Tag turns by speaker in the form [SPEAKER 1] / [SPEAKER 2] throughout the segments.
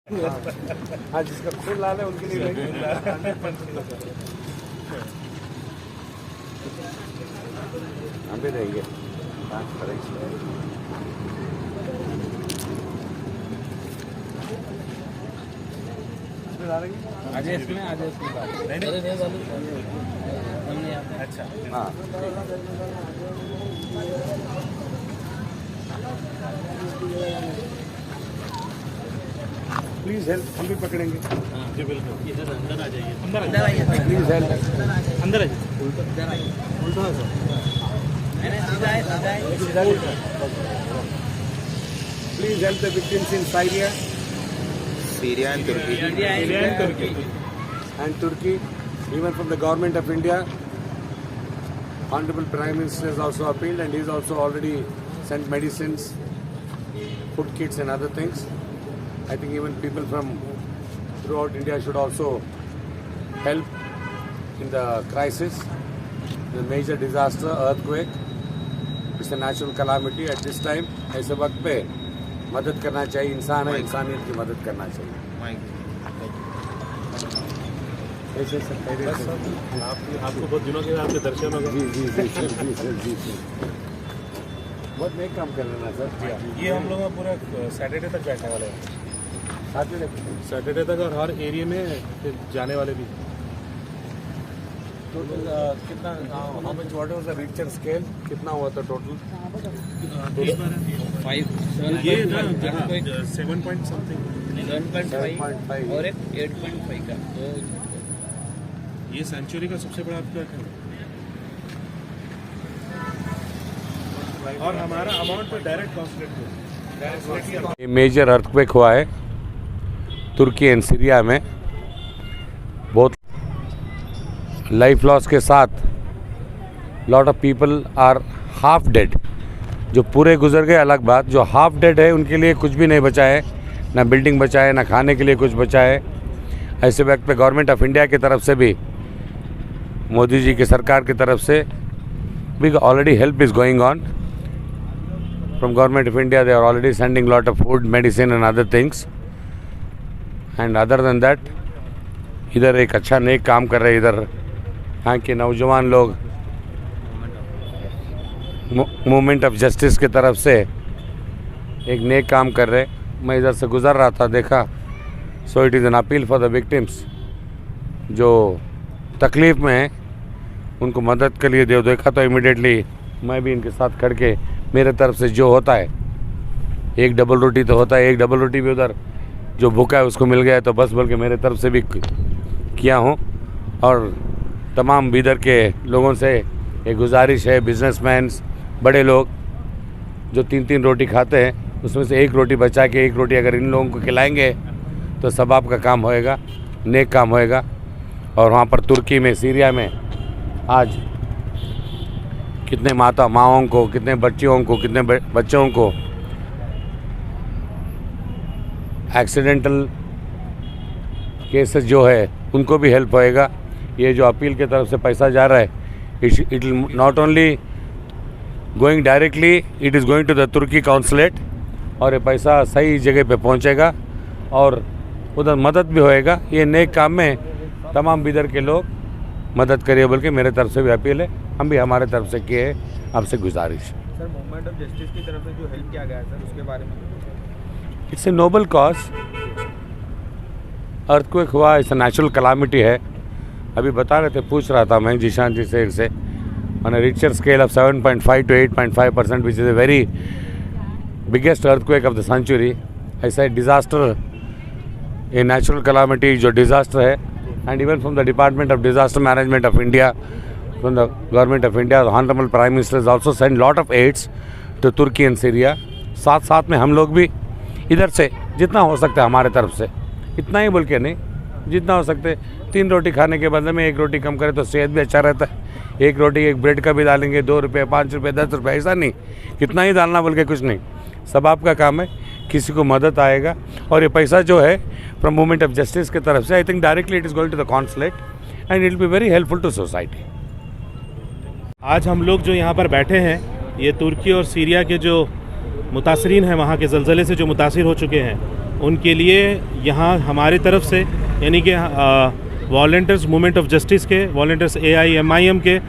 [SPEAKER 1] हाँ, जिसका खून लाल है उनके लिए हम भी रहेंगे
[SPEAKER 2] आज इसमें अच्छा
[SPEAKER 1] हाँ प्लीज हेल्प, हम भी पकड़ेंगे।
[SPEAKER 2] जी बिल्कुल, इधर अंदर आ जाइए,
[SPEAKER 3] अंदर आइए,
[SPEAKER 1] प्लीज हेल्प,
[SPEAKER 2] अंदर आ जाइए।
[SPEAKER 3] इधर आइए।
[SPEAKER 2] उल्टा है
[SPEAKER 3] सीधा है।
[SPEAKER 1] Please help the victims in Syria
[SPEAKER 4] Syria and Turkey.
[SPEAKER 2] Syria and Turkey.
[SPEAKER 1] and Turkey, even from the government of India. Honorable Prime Minister has also appealed, and he's also already sent medicines, food kits and other things. I think even people from throughout India should also help in the crisis, the major disaster, earthquake. It's a natural calamity at this time. ऐसे वक्त पे मदद करना चाहिए, इंसान है, इंसानियत की मदद करना चाहिए। ऐसे सब
[SPEAKER 2] आपको बहुत दिनों के आपके दर्शन हो गए।
[SPEAKER 1] जी बहुत नेक काम कर रहे हैं सर।
[SPEAKER 2] ये हम लोग पूरा सैटरडे तक बैठने वाले हैं, सैटरडे तक, और हर एरिया में फिर जाने वाले भी।
[SPEAKER 1] टोटल कितना, how much, what was the Richter scale, कितना हुआ था टोटल?
[SPEAKER 3] 5
[SPEAKER 2] ये ना 7 पॉइंट समथिंग
[SPEAKER 3] 7.5 और एक 8.5 का। तो
[SPEAKER 2] ये सेंचुरी का सबसे बड़ा आपका है, और हमारा अमाउंट तो डायरेक्ट कॉन्सलेट
[SPEAKER 1] ये मेजर अर्थक्वेक हुआ है तुर्की एंड सीरिया में। बहुत लाइफ लॉस के साथ lot of people are half dead. जो पूरे गुजर गए अलग बात, जो हाफ डेड है उनके लिए कुछ भी नहीं बचा है, ना बिल्डिंग बचा है, ना खाने के लिए कुछ बचा है। ऐसे वक्त पे गवर्नमेंट ऑफ इंडिया की तरफ से भी, मोदी जी की सरकार की तरफ से भी already help is going on from government of India. They are already sending lot of food, medicine and other things. And other than that, इधर एक अच्छा नेक काम कर रहे हैं। इधर यहाँ के नौजवान लोग मूवमेंट ऑफ जस्टिस की तरफ से एक नेक काम कर रहे। मैं इधर से गुज़र रहा था, देखा, so it is an appeal for the victims जो तकलीफ़ में हैं, उनको मदद के लिए देखा तो इमीडिएटली मैं भी इनके साथ खड़ के मेरे तरफ से जो होता है, एक डबल रोटी तो होता है, एक डबल रोटी भी उधर जो भूखा है उसको मिल गया है तो बस, बल्कि मेरे तरफ से भी किया हूँ। और तमाम बीदर के लोगों से एक गुजारिश है, बिजनेसमैन, बड़े लोग जो 3-3 रोटी खाते हैं, उसमें से एक रोटी बचा के एक रोटी अगर इन लोगों को खिलाएंगे तो सबाब का काम होएगा, नेक काम होएगा। और वहाँ पर तुर्की में, सीरिया में आज कितने माँओं को, कितने बच्चियों को, कितने बच्चों को एक्सीडेंटल केसेस जो है उनको भी हेल्प होएगा। ये जो अपील की तरफ से पैसा जा रहा है, it will not only going directly, it is going to the Turkey consulate, और ये पैसा सही जगह पे पहुंचेगा और उधर मदद भी होएगा। ये नेक काम में तमाम बिदर के लोग मदद करिए, बल्कि मेरे तरफ से भी अपील है, हम भी हमारे तरफ से किए हैं, आपसे गुजारिश।
[SPEAKER 3] सर, मूवमेंट ऑफ जस्टिस की तरफ से जो हेल्प किया गया है सर, उसके बारे में
[SPEAKER 1] it's a noble cause. Earthquake हुआ, इट्स ए नेचुरल कलामिटी है। अभी बता रहे थे, पूछ रहा था मैं जीशान जी से इनसे, on a Richter scale of 7.5 to 8.5%, which is a very biggest earthquake of the century. ऐसा डिज़ास्टर, ए नेचुरल कलामिटी जो डिज़ास्टर है, and even from the department of disaster management of India, from the government of India, honourable prime minister is also send lot of aids to Turkey and Syria. साथ साथ में हम लोग भी इधर से जितना हो सकता है हमारे तरफ से, इतना ही बोल के नहीं, जितना हो सकते 3 रोटी खाने के बदले में 1 रोटी कम करें तो सेहत भी अच्छा रहता है। 1 रोटी एक ब्रेड का भी डालेंगे, 2 रुपये, 5 रुपये, 10 रुपये, ऐसा नहीं, कितना ही डालना बोल के कुछ नहीं, सब आपका काम है, किसी को मदद आएगा। और ये पैसा जो है फ्रॉम मूवमेंट ऑफ जस्टिस की तरफ से, I think directly it is going to the consulate and it will be very helpful to society.
[SPEAKER 2] आज हम लोग जो यहाँ पर बैठे हैं, ये तुर्की और सीरिया के जो मुतासरीन हैं, वहाँ के ज़लज़ले से जो मुतासिर हो चुके हैं, उनके लिए यहाँ हमारी तरफ से यानी कि वॉलंटियर्स मूवमेंट ऑफ जस्टिस के, वॉलंटियर्स AIMIM के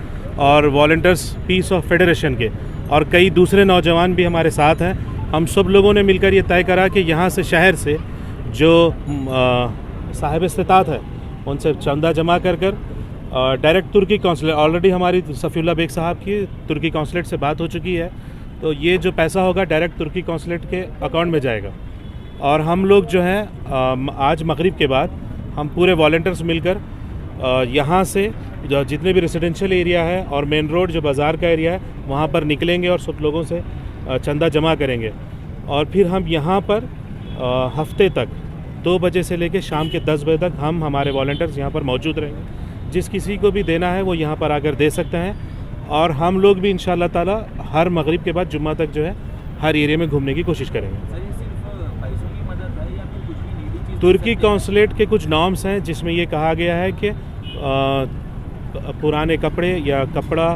[SPEAKER 2] और वॉलंटियर्स पीस ऑफ फेडरेशन के और कई दूसरे नौजवान भी हमारे साथ हैं। हम सब लोगों ने मिलकर ये तय करा कि यहाँ से शहर से जो साहिब इस्तिताअत है उनसे चंदा जमा कर डायरेक्ट तुर्की कौंसलेट, ऑलरेडी हमारी सफ़ीउल्लाह बेग साहब की तुर्की कौंसलेट से बात हो चुकी है, तो ये जो पैसा होगा डायरेक्ट तुर्की कौंसलेट के अकाउंट में जाएगा। और हम लोग जो हैं आज मगरिब के बाद हम पूरे वॉलंटियर्स मिलकर यहाँ से जो जितने भी रेसिडेंशियल एरिया है और मेन रोड जो बाज़ार का एरिया है वहाँ पर निकलेंगे और सब लोगों से चंदा जमा करेंगे। और फिर हम यहाँ पर हफ्ते तक 2 बजे से लेकर शाम के 10 बजे तक हम हमारे वॉलंटियर्स यहाँ पर मौजूद रहेंगे। जिस किसी को भी देना है वो यहाँ पर आकर दे सकते हैं। और हम लोग भी इंशाअल्लाह ताला हर मगरिब के बाद जुम्मा तक जो है हर एरिया में घूमने की कोशिश करेंगे। तुर्की कौंसलेट के कुछ नॉर्म्स हैं जिसमें ये कहा गया है कि पुराने कपड़े या कपड़ा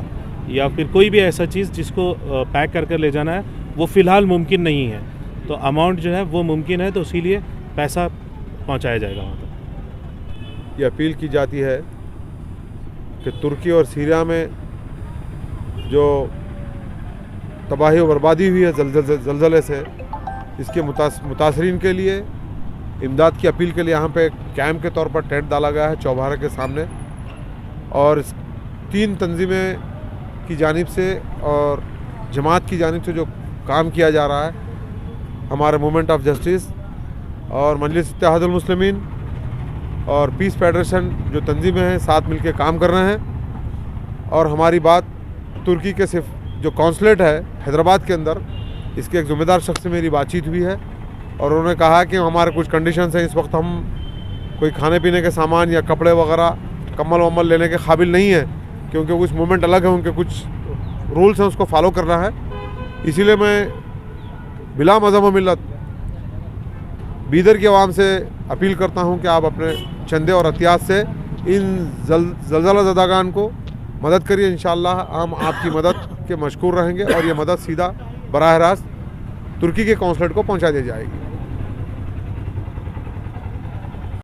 [SPEAKER 2] या फिर कोई भी ऐसा चीज़ जिसको पैक कर कर ले जाना है वो फ़िलहाल मुमकिन नहीं है, तो अमाउंट जो है वो मुमकिन है, तो इसीलिए पैसा पहुंचाया जाएगा वहाँ तक।
[SPEAKER 5] ये अपील की जाती है कि तुर्की और सीरिया में जो तबाही और बर्बादी हुई है ज़लज़ले से, इसके मुतासरीन के लिए इमदाद की अपील के लिए यहाँ पे कैंप के तौर पर टेंट डाला गया है चौबारा के सामने। और 3 तंजीमें की जानिब से और जमात की जानिब से जो काम किया जा रहा है, हमारे मूवमेंट ऑफ जस्टिस और मजलिस इत्तेहादुल मुस्लिमीन और पीस फेडरेशन जो तंजीमें हैं साथ मिलकर काम कर रहे हैं। और हमारी बात तुर्की के सिर्फ जो कौंसलेट है हैदराबाद के अंदर, इसके एक ज़िम्मेदार शख्स से मेरी बातचीत हुई है और उन्होंने कहा कि हमारे कुछ कंडीशंस हैं, इस वक्त हम कोई खाने पीने के सामान या कपड़े वगैरह कम्बल वम्बल लेने के काबिल नहीं है, क्योंकि कुछ मूवमेंट अलग है, उनके कुछ रूल्स हैं उसको फॉलो करना है। इसीलिए मैं बिला मज़हब व मिल्लत बीदर की आवाम से अपील करता हूं कि आप अपने चंदे और एहतियात से इन ज़लज़ला ज़दागान को मदद करिए। इंशाअल्लाह हम आपकी मदद के मशकूर रहेंगे और ये मदद सीधा बराह रास्त तुर्की के कौंसलेट को पहुंचा दी जाएगी।